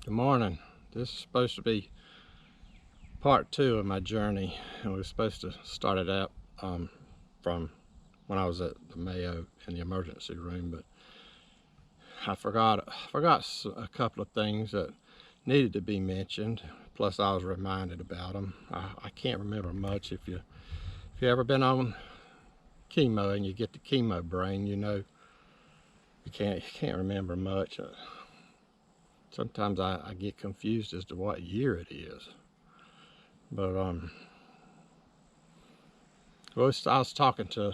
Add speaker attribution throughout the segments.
Speaker 1: Good morning. This is supposed to be part 2 of my journey, and we were supposed to start it out from when I was at the Mayo in the emergency room, but I forgot a couple of things that needed to be mentioned. Plus, I was reminded about them. I can't remember much. If you ever been on chemo and you get the chemo brain, you know you can't remember much. Sometimes I get confused as to what year it is. But I was talking to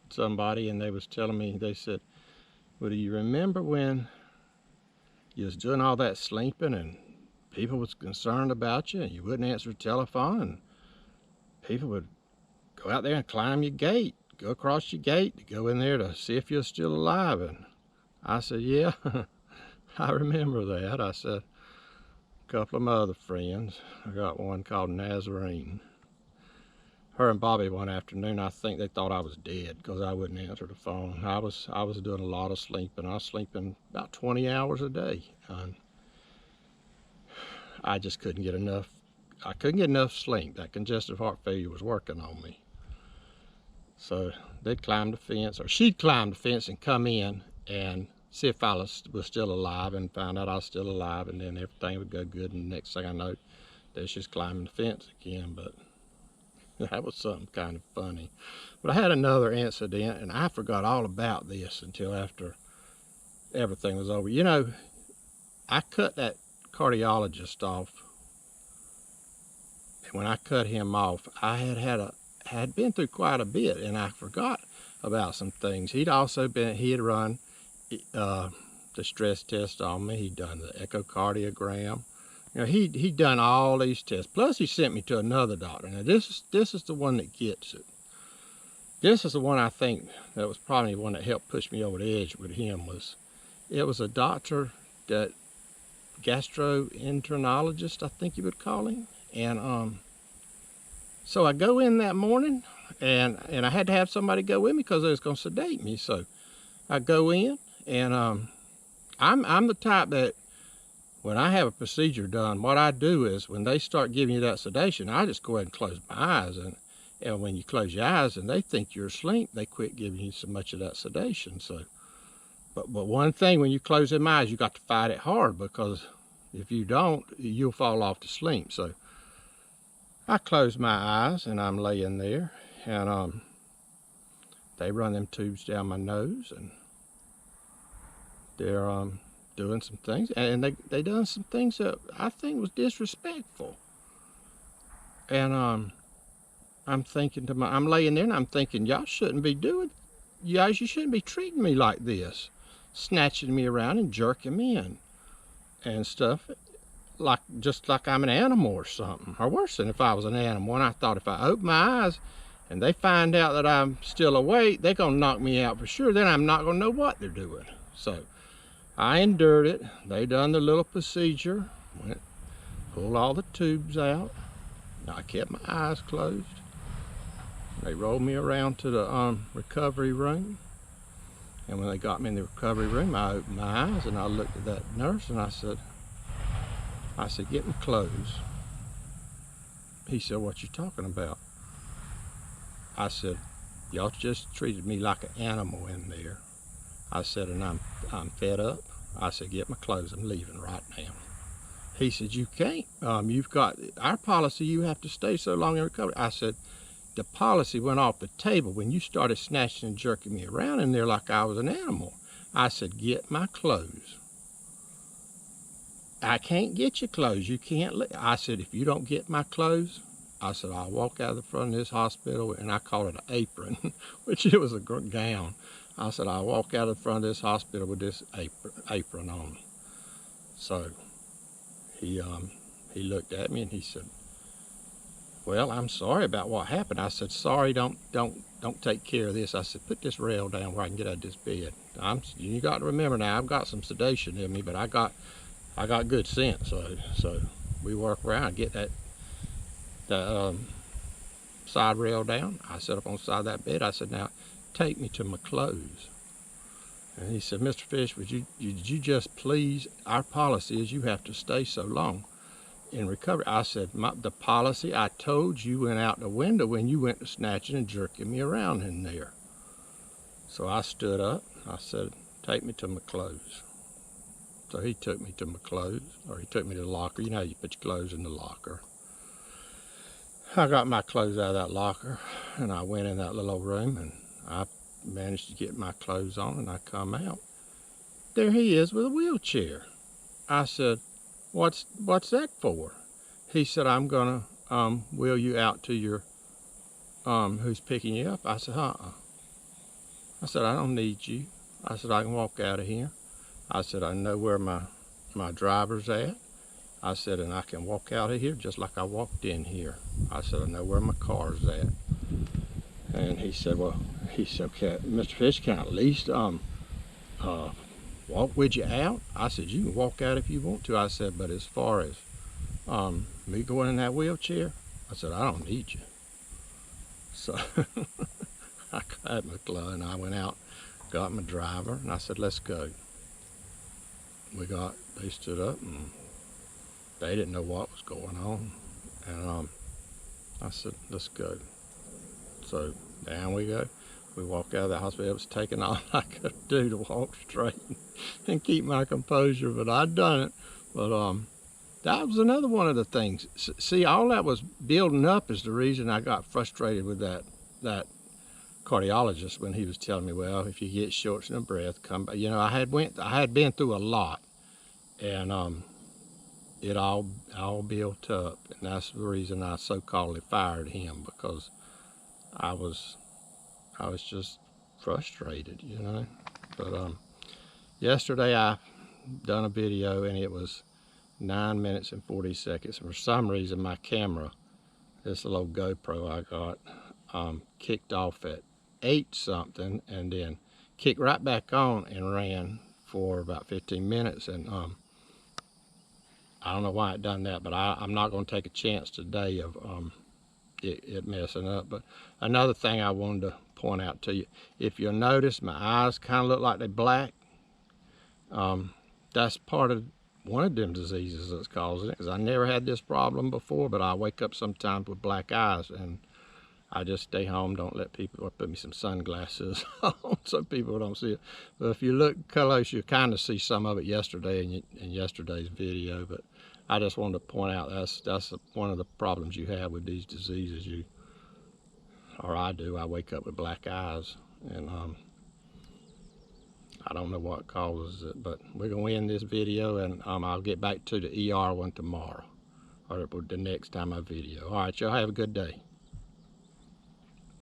Speaker 1: somebody and they was telling me, they said, well, do you remember when you was doing all that sleeping and people was concerned about you and you wouldn't answer the telephone and people would go out there and climb your gate, go across your gate to go in there to see if you're still alive? And I said, yeah, I remember that. I said, a couple of my other friends, I got one called Nazarene. Her and Bobby one afternoon, I think they thought I was dead because I wouldn't answer the phone. I was doing a lot of sleeping. I was sleeping about 20 hours a day, and I just couldn't get enough. I couldn't get enough sleep. That congestive heart failure was working on me. So they'd climb the fence, or she'd climb the fence and come in and see if I was still alive, and find out I was still alive, and then everything would go good. And the next thing I know, there she's climbing the fence again. But that was something kind of funny. But I had another incident, and I forgot all about this until after everything was over. You know, I cut that cardiologist off, and when I cut him off, I had been through quite a bit, and I forgot about some things. He had run the stress test on me. He'd done the echocardiogram. You know, he'd done all these tests. Plus, he sent me to another doctor. Now, this is the one that gets it. This is the one I think that was probably the one that helped push me over the edge with him. It was a doctor, that gastroenterologist, I think you would call him. And so I go in that morning, and I had to have somebody go with me because they was going to sedate me. So I go in, and I'm the type that, when I have a procedure done, what I do is when they start giving you that sedation, I just go ahead and close my eyes. And when you close your eyes and they think you're asleep, they quit giving you so much of that sedation. So, but one thing, when you close them eyes, you got to fight it hard, because if you don't, you'll fall off to sleep. So I close my eyes and I'm laying there, and they run them tubes down my nose, and they're doing some things, and they done some things that I think was disrespectful. And I'm laying there and I'm thinking, you shouldn't be treating me like this, snatching me around and jerking me in and stuff, just like I'm an animal or something, or worse than if I was an animal. And I thought, if I open my eyes and they find out that I'm still awake, they're gonna knock me out for sure. Then I'm not gonna know what they're doing. So I endured it. They done the little procedure, pulled all the tubes out. I kept my eyes closed. They rolled me around to the recovery room. And when they got me in the recovery room, I opened my eyes and I looked at that nurse and I said, get my clothes. He said, what you talking about? I said, y'all just treated me like an animal in there. I said, and I'm fed up. I said, get my clothes, I'm leaving right now. He said, you can't. You've got our policy, you have to stay so long in recovery. I said, the policy went off the table when you started snatching and jerking me around in there like I was an animal. I said, get my clothes. I can't get your clothes. You can't. I said, if you don't get my clothes, I said, I'll walk out of the front of this hospital, and I call it an apron, which it was a gown. I said, I'll walk out of the front of this hospital with this apron on. So he looked at me and he said, well, I'm sorry about what happened. I said, sorry, don't take care of this. I said, put this rail down where I can get out of this bed. You got to remember now, I've got some sedation in me, but I got good sense. So we work around, get that side rail down. I set up on the side of that bed. I said, now take me to my clothes. And he said, Mr. Fish, would you just please, our policy is you have to stay so long in recovery. I said, the policy, I told you went out the window when you went to snatching and jerking me around in there. So I stood up. I said, take me to my clothes. So he took me to my clothes, or he took me to the locker. You know how you put your clothes in the locker. I got my clothes out of that locker, and I went in that little old room, and I managed to get my clothes on, and I come out. There he is with a wheelchair. I said, what's that for? He said, I'm gonna wheel you out to your who's picking you up. I said, I said, I don't need you. I said, I can walk out of here. I said, I know where my driver's at. I said, and I can walk out of here just like I walked in here. I said, I know where my car's at. And he said, well, okay, Mr. Fish, can I at least walk with you out? I said, you can walk out if you want to. I said, but as far as me going in that wheelchair, I said, I don't need you. So I grabbed my glove and I went out, got my driver, and I said, let's go. They stood up and they didn't know what was going on. And I said, let's go. So down we go. We walked out of the hospital. It was taking all I could do to walk straight and keep my composure, but I'd done it. But that was another one of the things. See, all that was building up is the reason I got frustrated with that cardiologist when he was telling me, well, if you get shortness of breath, come back. You know, I had been through a lot, and it all built up, and that's the reason I so-called fired him, because I was just frustrated, you know. But yesterday I done a video and it was 9 minutes and 40 seconds. For some reason my camera, this little GoPro I got, kicked off at 8 something and then kicked right back on and ran for about 15 minutes. And I don't know why it done that, but I'm not going to take a chance today of it messing up. But another thing I wanted to point out to you, if you'll notice, my eyes kind of look like they're black. That's part of one of them diseases that's causing it, because I never had this problem before, but I wake up sometimes with black eyes, and I just stay home, don't let people, or put me some sunglasses on so people don't see it. But if you look close, you kind of see some of it yesterday in yesterday's video. But I just wanted to point out that's one of the problems you have with these diseases. I wake up with black eyes, and I don't know what causes it. But we're going to end this video, and I'll get back to the ER one tomorrow, or the next time I video. All right, y'all have a good day.